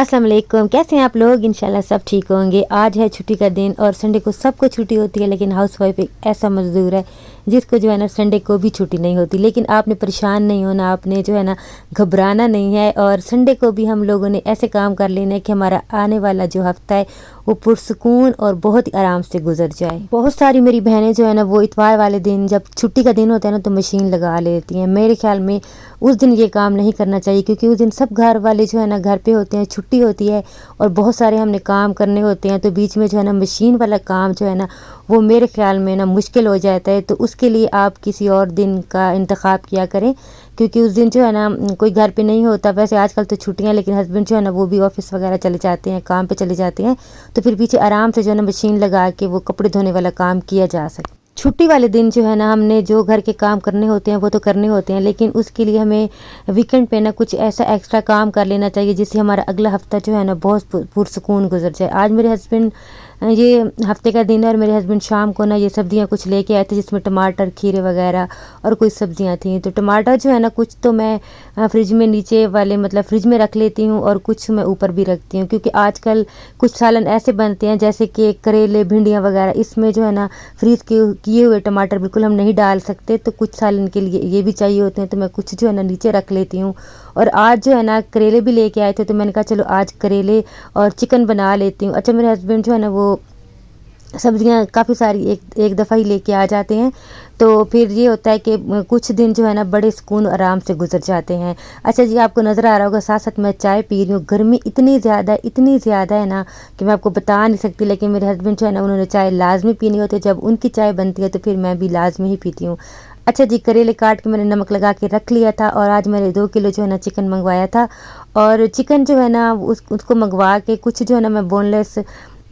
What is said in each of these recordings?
अस्सलाम वालेकुम। कैसे हैं आप लोग? इंशाल्लाह सब ठीक होंगे। आज है छुट्टी का दिन और संडे को सबको छुट्टी होती है, लेकिन हाउसवाइफ एक ऐसा मज़दूर है जिसको जो है ना संडे को भी छुट्टी नहीं होती। लेकिन आपने परेशान नहीं होना, आपने जो है ना घबराना नहीं है। और संडे को भी हम लोगों ने ऐसे काम कर लेना है कि हमारा आने वाला जो हफ्ता है वो पुरसुकून और बहुत ही आराम से गुजर जाए। बहुत सारी मेरी बहनें जो है ना वो इतवार वाले दिन जब छुट्टी का दिन होता है ना तो मशीन लगा लेती हैं। मेरे ख्याल में उस दिन ये काम नहीं करना चाहिए, क्योंकि उस दिन सब घर वाले जो है ना घर पे होते हैं, छुट्टी होती है और बहुत सारे हमने काम करने होते हैं। तो बीच में जो है ना मशीन वाला काम जो है ना वो मेरे ख्याल में ना मुश्किल हो जाता है। तो उसके लिए आप किसी और दिन का इंतखाब किया करें, क्योंकि उस दिन जो है ना कोई घर पे नहीं होता। वैसे आजकल तो छुट्टियां, लेकिन हस्बैंड जो है ना वो भी ऑफिस वगैरह चले जाते हैं, काम पे चले जाते हैं। तो फिर पीछे आराम से जो है ना मशीन लगा के वो कपड़े धोने वाला काम किया जा सकता है। छुट्टी वाले दिन जो है ना हमने जो घर के काम करने होते हैं वो तो करने होते हैं, लेकिन उसके लिए हमें वीकेंड पे ना कुछ ऐसा एक्स्ट्रा काम कर लेना चाहिए जिससे हमारा अगला हफ्ता जो है ना बहुत पुरसुकून गुजर जाए। आज मेरे हस्बैंड ये हफ्ते का दिन है और मेरे हस्बैंड शाम को ना ये सब्जियां कुछ लेके आए थे, जिसमें टमाटर, खीरे वगैरह और कुछ सब्जियां थी। तो टमाटर जो है ना कुछ तो मैं फ्रिज में नीचे वाले मतलब फ्रिज में रख लेती हूँ और कुछ मैं ऊपर भी रखती हूँ, क्योंकि आजकल कुछ सालन ऐसे बनते हैं जैसे कि करेले, भिंडियाँ वगैरह, इसमें जो है ना फ्रीज किए हुए टमाटर बिल्कुल हम नहीं डाल सकते। तो कुछ सालन के लिए ये भी चाहिए होते हैं, तो मैं कुछ जो है ना नीचे रख लेती हूँ। और आज जो है ना करेले भी लेके आए थे, तो मैंने कहा चलो आज करेले और चिकन बना लेती हूँ। अच्छा, मेरे हस्बैंड जो है ना वो सब्जियां काफ़ी सारी एक दफ़ा ही लेके आ जाते हैं, तो फिर ये होता है कि कुछ दिन जो है ना बड़े सुकून आराम से गुजर जाते हैं। अच्छा जी, आपको नज़र आ रहा होगा साथ साथ मैं चाय पी रही हूँ। गर्मी इतनी ज़्यादा है ना कि मैं आपको बता नहीं सकती, लेकिन मेरे हस्बैंड जो है ना उन्होंने चाय लाजमी पीनी होती है। जब उनकी चाय बनती है तो फिर मैं भी लाजमी ही पीती हूँ। अच्छा जी, करेले काट के मैंने नमक लगा के रख लिया था और आज मैंने 2 किलो जो है ना चिकन मंगवाया था। और चिकन जो है ना उसको मंगवा के कुछ जो है ना मैं बोनलेस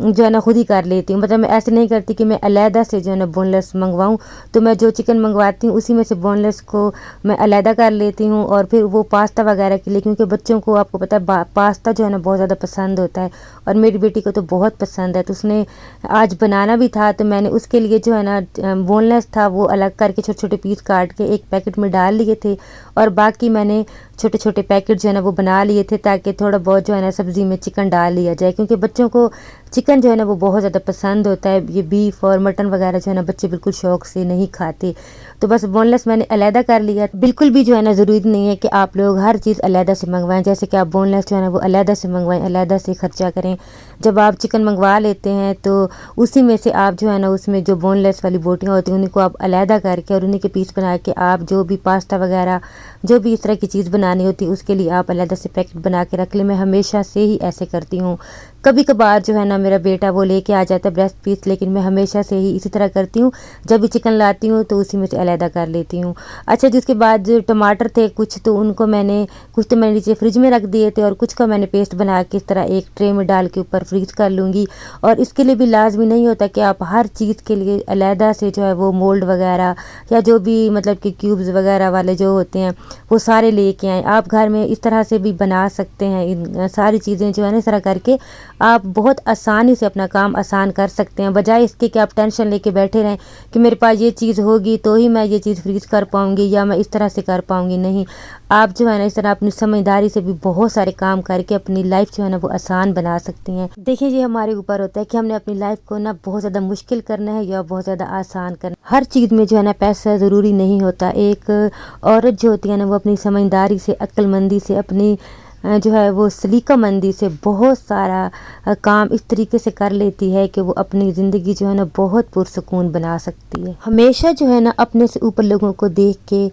जो है ना खुद ही कर लेती हूँ। मतलब मैं ऐसे नहीं करती कि मैं अलहदा से जो है ना बोनलेस मंगवाऊँ। तो मैं जो चिकन मंगवाती हूँ उसी में से बोनलेस को मैं अलहदा कर लेती हूँ। और फिर वो पास्ता वगैरह के लिए, क्योंकि बच्चों को आपको पता है पास्ता जो है ना बहुत ज़्यादा पसंद होता है और मेरी बेटी को तो बहुत पसंद है। तो उसने आज बनाना भी था, तो मैंने उसके लिए जो है ना बोनलेस था वो अलग करके छोटे छोटे पीस काट के एक पैकेट में डाल लिए थे, और बाकी मैंने छोटे छोटे पैकेट जो है ना वो बना लिए थे ताकि थोड़ा बहुत जो है ना सब्ज़ी में चिकन डाल लिया जाए, क्योंकि बच्चों को चिकन जो है ना वो बहुत ज़्यादा पसंद होता है। ये बीफ और मटन वगैरह जो है ना बच्चे बिल्कुल शौक से नहीं खाते। तो बस बोनलेस मैंने अलहदा कर लिया। बिल्कुल भी जो है ना ज़रूरी नहीं है कि आप लोग हर चीज़ अलहदा से मंगवाएं, जैसे कि आप बोनलेस जो है ना वो अलहदा से मंगवाएं, अलहदा से खर्चा करें। जब आप चिकन मंगवा लेते हैं तो उसी में से आप जो है ना उसमें जो बोनलेस वाली बोटियाँ होती हैं उन्हीं को आप अलहदा करके और उन्हीं के पीस बना के आप जो भी पास्ता वगैरह जो भी इस तरह की चीज़ बनानी होती है उसके लिए आप अलहदा से पैकेट बना के रख लें। मैं हमेशा से ही ऐसे करती हूँ। कभी कभार जो है ना मेरा बेटा वो लेके आ जाता है ब्रेस्ट पीस, लेकिन मैं हमेशा से ही इसी तरह करती हूँ। जब भी चिकन लाती हूँ तो उसी में से अलहदा कर लेती हूँ। अच्छा, जिसके बाद जो टमाटर थे कुछ तो उनको मैंने कुछ तो मैंने नीचे फ्रिज में रख दिए थे और कुछ का मैंने पेस्ट बना के इस तरह एक ट्रे में डाल के ऊपर फ्रीज कर लूँगी। और इसके लिए भी लाजमी नहीं होता कि आप हर चीज़ के लिए अलहदा से जो है वो मोल्ड वगैरह या जो भी मतलब कि क्यूब्स वगैरह वाले जो होते हैं वो सारे लेके आएँ। आप घर में इस तरह से भी बना सकते हैं। इन सारी चीज़ें जो है ना इस तरह करके आप बहुत आसानी से अपना काम आसान कर सकते हैं, बजाय इसके कि आप टेंशन लेके बैठे रहें कि मेरे पास ये चीज़ होगी तो ही मैं ये चीज़ फ्रीज कर पाऊँगी या मैं इस तरह से कर पाऊँगी। नहीं, आप जो है ना इस तरह अपनी समझदारी से भी बहुत सारे काम करके अपनी लाइफ जो है ना वो आसान बना सकती हैं। देखिए, ये हमारे ऊपर होता है कि हमने अपनी लाइफ को ना बहुत ज़्यादा मुश्किल करना है या बहुत ज़्यादा आसान करना है। हर चीज़ में जो है ना पैसा ज़रूरी नहीं होता। एक औरत जो होती है ना वो अपनी समझदारी से, अक्लमंदी से, अपनी जो है वो सलीकामंदी से बहुत सारा काम इस तरीके से कर लेती है कि वो अपनी ज़िंदगी जो है ना बहुत पुरसुकून बना सकती है। हमेशा जो है ना अपने से ऊपर लोगों को देख के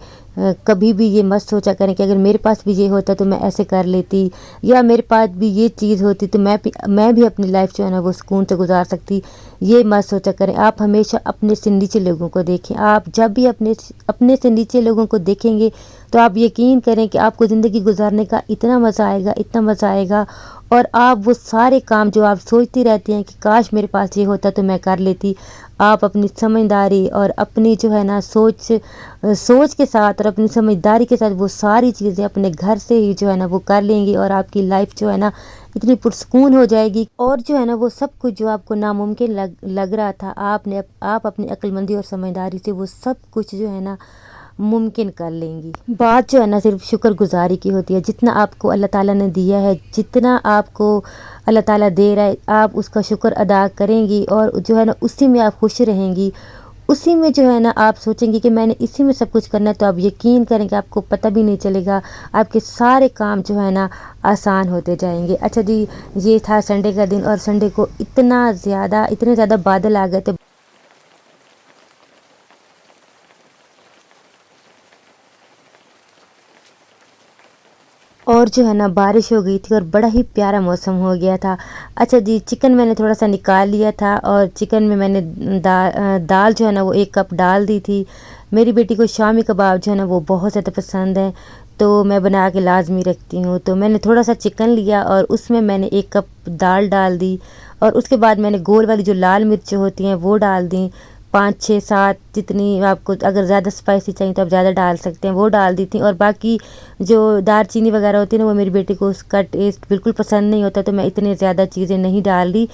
कभी भी ये मत सोचा करें कि अगर मेरे पास भी ये होता तो मैं ऐसे कर लेती, या मेरे पास भी ये चीज़ होती तो मैं भी अपनी लाइफ जो है ना वो सुकून से गुजार सकती। ये मत सोचा करें। आप हमेशा अपने से नीचे लोगों को देखें। आप जब भी अपने से नीचे लोगों को देखेंगे तो आप यकीन करें कि आपको ज़िंदगी गुजारने का इतना मज़ा आएगा, इतना मज़ा आएगा। और आप वो सारे काम जो आप सोचती रहती हैं कि काश मेरे पास ये होता तो मैं कर लेती, आप अपनी समझदारी और अपनी जो है ना सोच के साथ और अपनी समझदारी के साथ वो सारी चीज़ें अपने घर से ही जो है ना वो कर लेंगी और आपकी लाइफ जो है ना इतनी पुरसुकून हो जाएगी। और जो है ना वो सब कुछ जो आपको नामुमकिन लग रहा था, आप अपनी अक्लमंदी और समझदारी से वो सब कुछ जो है ना मुमकिन कर लेंगी। बात जो है ना सिर्फ शुक्रगुजारी की होती है। जितना आपको अल्लाह ताला ने दिया है, जितना आपको अल्लाह ताला दे रहा है, आप उसका शुक्र अदा करेंगी और जो है ना उसी में आप खुश रहेंगी। उसी में जो है ना आप सोचेंगी कि मैंने इसी में सब कुछ करना है, तो आप यकीन करें कि आपको पता भी नहीं चलेगा, आपके सारे काम जो है ना आसान होते जाएंगे। अच्छा जी, ये था संडे का दिन और संडे को इतने ज़्यादा बादल आ गए थे। और जो है ना बारिश हो गई थी और बड़ा ही प्यारा मौसम हो गया था। अच्छा जी, चिकन मैंने थोड़ा सा निकाल लिया था और चिकन में मैंने दाल जो है ना वो 1 कप डाल दी थी। मेरी बेटी को शामी कबाब जो है ना वो बहुत ज़्यादा पसंद है, तो मैं बना के लाजमी रखती हूँ। तो मैंने थोड़ा सा चिकन लिया और उसमें मैंने 1 कप दाल डाल दी और उसके बाद मैंने गोल वाली जो लाल मिर्च होती हैं वो डाल दी। 5 6 7 जितनी आपको अगर ज़्यादा स्पाइसी चाहिए तो आप ज़्यादा डाल सकते हैं, वो डाल दी थी। और बाकी जो दालचीनी वगैरह होती है ना, वो मेरी बेटी को उसका टेस्ट बिल्कुल पसंद नहीं होता, तो मैं इतनी ज़्यादा चीज़ें नहीं डाल दी।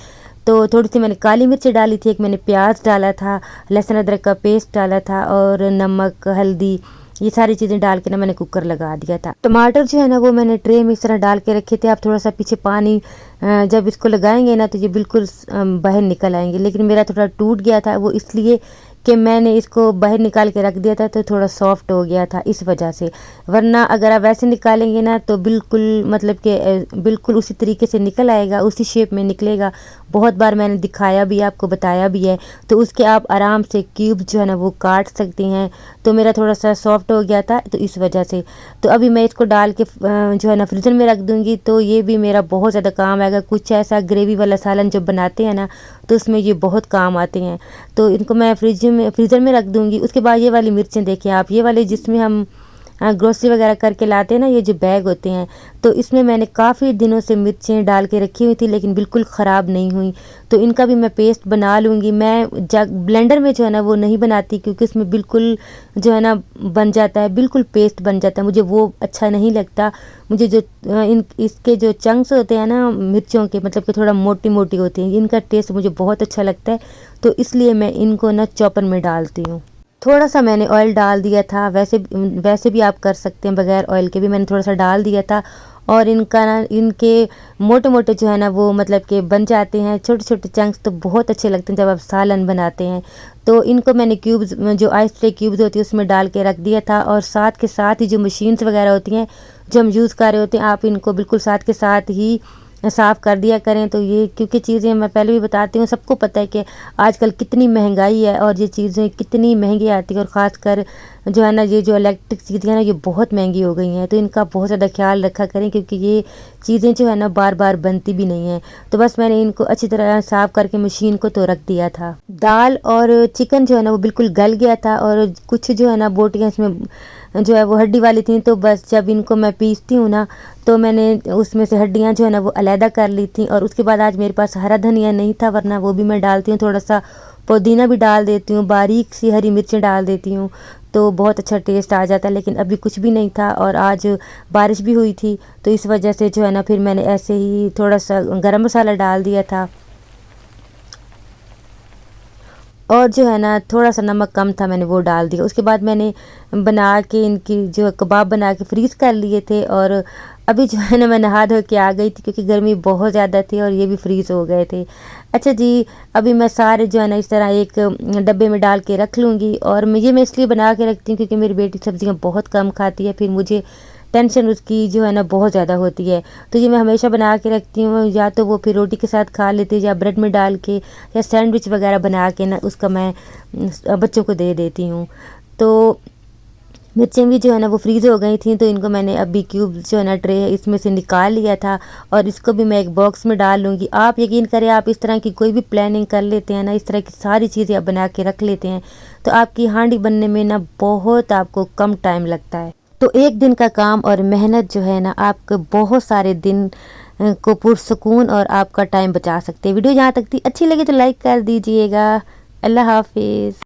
तो थोड़ी सी मैंने काली मिर्च डाली थी, एक मैंने प्याज डाला था, लहसुन अदरक का पेस्ट डाला था और नमक, हल्दी, ये सारी चीज़ें डाल के ना मैंने कुकर लगा दिया था। टमाटर जो है ना वो मैंने ट्रे में इस तरह डाल के रखे थे। आप थोड़ा सा पीछे पानी जब इसको लगाएंगे ना तो ये बिल्कुल बाहर निकल आएंगे, लेकिन मेरा थोड़ा टूट गया था, वो इसलिए कि मैंने इसको बाहर निकाल के रख दिया था तो थोड़ा सॉफ्ट हो गया था, इस वजह से। वरना अगर आप वैसे निकालेंगे ना तो बिल्कुल मतलब कि बिल्कुल उसी तरीके से निकल आएगा, उसी शेप में निकलेगा। बहुत बार मैंने दिखाया भी है, आपको बताया भी है। तो उसके आप आराम से क्यूब जो है ना वो काट सकती हैं। तो मेरा थोड़ा सा सॉफ्ट हो गया था, तो इस वजह से। तो अभी मैं इसको डाल के जो है ना फ्रीज़र में रख दूँगी, तो ये भी मेरा बहुत ज़्यादा काम आएगा। कुछ ऐसा ग्रेवी वाला सालन जो बनाते हैं ना, तो उसमें ये बहुत काम आते हैं। तो इनको मैं फ्रीज़र में रख दूँगी। उसके बाद ये वाली मिर्चें देखें आप, ये वाले जिसमें हम ग्रोसरी वगैरह करके लाते हैं ना, ये जो बैग होते हैं, तो इसमें मैंने काफ़ी दिनों से मिर्चें डाल के रखी हुई थी, लेकिन बिल्कुल ख़राब नहीं हुई। तो इनका भी मैं पेस्ट बना लूँगी। मैं ब्लेंडर में जो है ना वो नहीं बनाती, क्योंकि इसमें बिल्कुल जो है ना बन जाता है, बिल्कुल पेस्ट बन जाता है, मुझे वो अच्छा नहीं लगता। मुझे जो इसके जो चंक्स होते हैं ना मिर्चों के, मतलब कि थोड़ा मोटी मोटी होती हैं, इनका टेस्ट मुझे बहुत अच्छा लगता है। तो इसलिए मैं इनको ना चॉपर में डालती हूँ। थोड़ा सा मैंने ऑयल डाल दिया था, वैसे भी आप कर सकते हैं बगैर ऑयल के भी, मैंने थोड़ा सा डाल दिया था। और इनका ना इनके मोटे मोटे जो है ना वो मतलब कि बन जाते हैं, छोटे छोटे चंक्स, तो बहुत अच्छे लगते हैं जब आप सालन बनाते हैं। तो इनको मैंने क्यूब्स, जो आइस ट्रे क्यूब्स होती है उसमें डाल के रख दिया था। और साथ के साथ ही जो मशीन्स वगैरह होती हैं जो हम यूज़ कर रहे होते हैं, आप इनको बिल्कुल साथ के साथ ही साफ़ कर दिया करें। तो ये क्योंकि चीज़ें मैं पहले भी बताती हूँ, सबको पता है कि आजकल कितनी महंगाई है और ये चीज़ें कितनी महंगी आती है, और ख़ासकर जो है ना ये जो इलेक्ट्रिक चीज़ें हैं ना ये बहुत महंगी हो गई हैं। तो इनका बहुत ज़्यादा ख्याल रखा करें, क्योंकि ये चीज़ें जो है ना बार बार बनती भी नहीं हैं। तो बस मैंने इनको अच्छी तरह साफ़ करके मशीन को तो रख दिया था। दाल और चिकन जो है ना वो बिल्कुल गल गया था, और कुछ जो है ना बोटियाँ इसमें जो है वो हड्डी वाली थी। तो बस जब इनको मैं पीसती हूँ ना, तो मैंने उसमें से हड्डियाँ जो है ना वो अलहदा कर ली थी। और उसके बाद आज मेरे पास हरा धनिया नहीं था, वरना वो भी मैं डालती हूँ, थोड़ा सा पुदीना भी डाल देती हूँ, बारीक सी हरी मिर्चें डाल देती हूँ, तो बहुत अच्छा टेस्ट आ जाता है। लेकिन अभी कुछ भी नहीं था और आज बारिश भी हुई थी, तो इस वजह से जो है ना फिर मैंने ऐसे ही थोड़ा सा गरम मसाला डाल दिया था। और जो है ना थोड़ा सा नमक कम था, मैंने वो डाल दिया। उसके बाद मैंने बना के इनकी जो कबाब बना के फ्रीज़ कर लिए थे। और अभी जो है ना मैं नहा धो के आ गई थी, क्योंकि गर्मी बहुत ज़्यादा थी और ये भी फ्रीज़ हो गए थे। अच्छा जी, अभी मैं सारे जो है ना इस तरह एक डब्बे में डाल के रख लूँगी। और मैं इसलिए बना के रखती हूँ क्योंकि मेरी बेटी सब्ज़ियाँ बहुत कम खाती है, फिर मुझे टेंशन उसकी जो है ना बहुत ज़्यादा होती है। तो ये मैं हमेशा बना के रखती हूँ, या तो वो फिर रोटी के साथ खा लेते, या ब्रेड में डाल के, या सैंडविच वगैरह बना के ना उसका मैं बच्चों को दे देती हूँ। तो मिर्चें भी जो है ना वो फ्रीज़ हो गई थी, तो इनको मैंने अभी क्यूब जो है ना ट्रे है इसमें से निकाल लिया था, और इसको भी मैं एक बॉक्स में डाल लूँगी। आप यकीन करें, आप इस तरह की कोई भी प्लानिंग कर लेते हैं ना, इस तरह की सारी चीज़ें आप बना के रख लेते हैं, तो आपकी हांडी बनने में ना बहुत आपको कम टाइम लगता है। तो एक दिन का काम और मेहनत जो है ना आपको बहुत सारे दिन को पुरसुकून और आपका टाइम बचा सकते हैं। वीडियो यहाँ तक थी, अच्छी लगी तो लाइक कर दीजिएगा। अल्लाह हाफिज़।